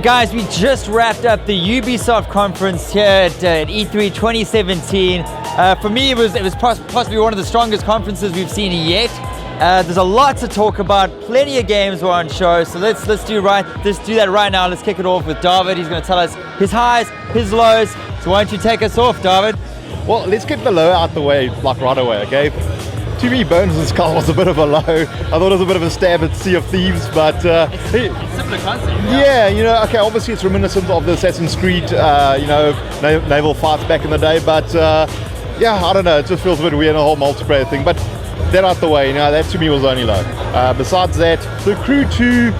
Guys, we just wrapped up the Ubisoft Conference here at E3 2017. For me, it was possibly one of the strongest conferences we've seen yet. There's a lot to talk about. Plenty of games were on show, so let's do that right now. Let's kick it off with David. He's going to tell us his highs, his lows. So why don't you take us off, David? Well, let's get the low out the way, like right away, okay? To me, Bones and Skull was a bit of a low. I thought it was a bit of a stab at Sea of Thieves, but it's similar concept. Yeah, okay, obviously it's reminiscent of the Assassin's Creed, naval fights back in the day, but yeah, I don't know, it just feels a bit weird, the whole multiplayer thing, but that out the way, that to me was only low. Besides that, the Crew 2,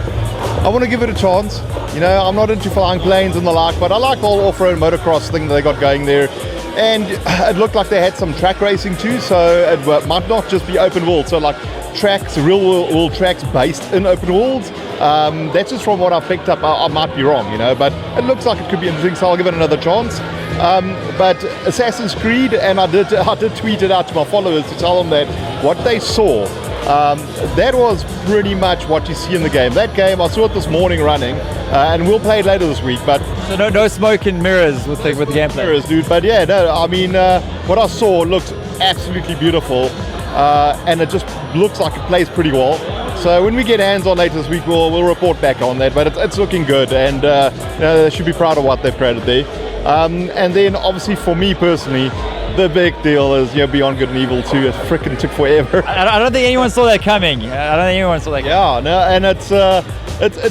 I want to give it a chance. I'm not into flying planes and the like, but I like the whole off-road motocross thing that they got going there. And it looked like they had some track racing too, so it might not just be open world, so like tracks, real world tracks based in open worlds. That's just from what I've picked up. I might be wrong, but it looks like it could be interesting, so I'll give it another chance. But Assassin's Creed, and I did tweet it out to my followers to tell them that what they saw, that was pretty much what you see in the game. That game, I saw it this morning running, and we'll play it later this week. But so no smoke and mirrors with the gameplay. Mirrors, dude. But yeah, no, I mean, what I saw looked absolutely beautiful, and it just looks like it plays pretty well. So when we get hands on later this week, we'll report back on that. But it's looking good, and they should be proud of what they've created there. And then obviously for me personally, the big deal is Beyond Good and Evil 2. It freaking took forever. I don't think anyone saw that coming. Yeah, no, and it's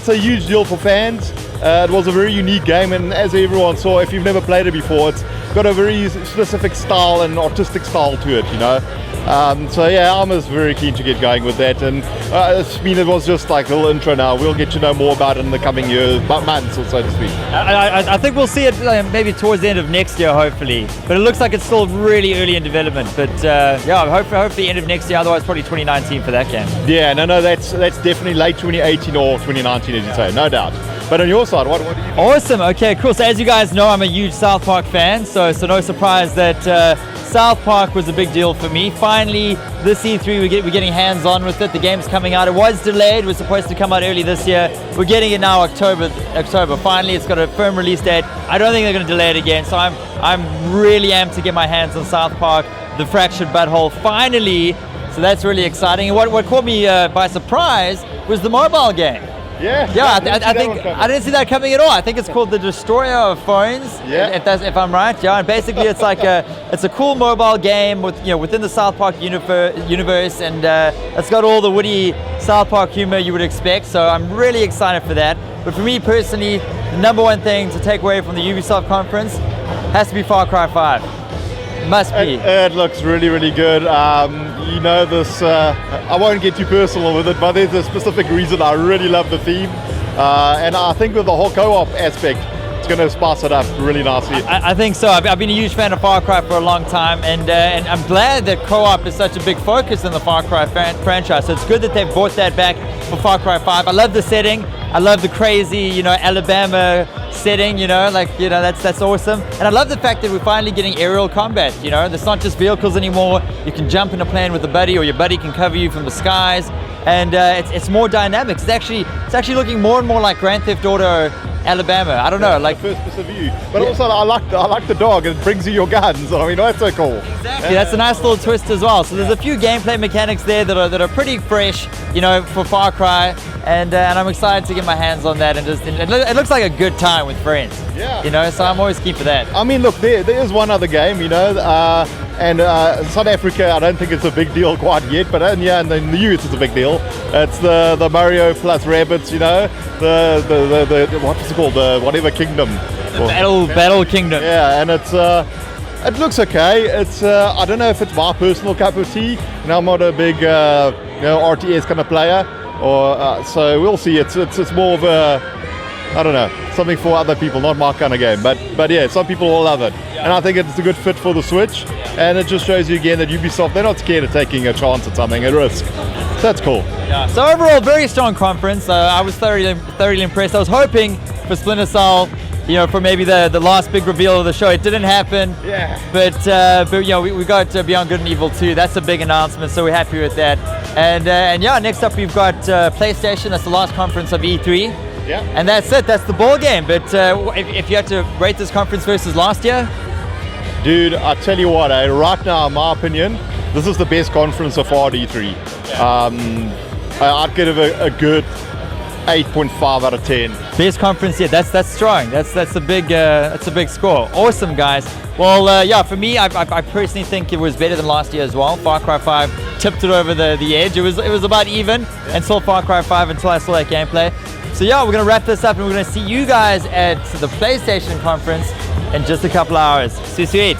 a huge deal for fans. It was a very unique game, and as everyone saw, if you've never played it before, it's got a very specific style and artistic style to it, So yeah, I'm just very keen to get going with that, and it was just like a little intro now. We'll get to know more about it in the coming years, months or so to speak. I think we'll see it maybe towards the end of next year, hopefully. But it looks like it's still really early in development. But yeah, hopefully end of next year. Otherwise, probably 2019 for that game. Yeah, no, that's definitely late 2018 or 2019, as you say, no doubt. But on your side, what do you think? Awesome. Okay, cool. So as you guys know, I'm a huge South Park fan. So no surprise that South Park was a big deal for me. Finally, this E3, we're getting hands-on with it. The game's coming out. It was delayed. It was supposed to come out early this year. We're getting it now, October. Finally, it's got a firm release date. I don't think they're going to delay it again. So I'm really amped to get my hands on South Park, The Fractured Butthole, finally. So that's really exciting. And what caught me by surprise was the mobile game. Yeah, I think I didn't see that coming at all. I think it's called the Destroyer of Phones. Yeah. If I'm right. Yeah, and basically it's like it's a cool mobile game with within the South Park universe, and it's got all the witty South Park humor you would expect. So I'm really excited for that. But for me personally, the number one thing to take away from the Ubisoft conference has to be Far Cry 5. Must be. It looks really, really good. This, I won't get too personal with it, but there's a specific reason I really love the theme. And I think with the whole co-op aspect, it's going to spice it up really nicely. I think so. I've been a huge fan of Far Cry for a long time, and I'm glad that co-op is such a big focus in the Far Cry franchise. So it's good that they've brought that back for Far Cry 5. I love the setting. I love the crazy, Alabama setting, that's awesome. And I love the fact that we're finally getting aerial combat, There's not just vehicles anymore. You can jump in a plane with a buddy, or your buddy can cover you from the skies. And it's more dynamic. It's actually looking more and more like Grand Theft Auto Alabama. I don't know, like first person view. But also, I like the dog. It brings you your guns. I mean, that's so cool. Exactly, that's a nice little twist as well. So there's a few gameplay mechanics there that are pretty fresh, for Far Cry, and I'm excited to get my hands on that. And it looks like a good time with friends. Yeah. So I'm always keen for that. I mean, look, there is one other game, and South Africa, I don't think it's a big deal quite yet, but in the US it's a big deal. It's the Mario plus Rabbids, the what's it called, the whatever kingdom. Battle Kingdom. Yeah, and it looks okay. It's I don't know if it's my personal cup of tea. I'm not a big RTS kind of player, or so we'll see. It's more of a, I don't know, something for other people, not my kind of game. But yeah, some people will love it. And I think it's a good fit for the Switch. And it just shows you again that Ubisoft, they're not scared of taking a chance at something, a risk. So that's cool. Yeah. So overall, very strong conference. I was thoroughly impressed. I was hoping for Splinter Cell, for maybe the last big reveal of the show. It didn't happen. Yeah. But we got Beyond Good and Evil 2. That's a big announcement, so we're happy with that. And yeah, next up we've got PlayStation. That's the last conference of E3. Yeah. And that's it. That's the ball game. But if you had to rate this conference versus last year, dude, I tell you what, right now, in my opinion, this is the best conference so far at E3. I'd give it a good 8.5 out of 10. best conference yet. That's strong. That's a big score. Awesome, guys. Well, yeah, for me, I personally think it was better than last year as well. Far Cry 5 tipped it over the edge. It was about even until Far Cry 5, until I saw that gameplay. So yeah, we're gonna wrap this up and we're gonna see you guys at the PlayStation conference in just a couple hours. See you sweet.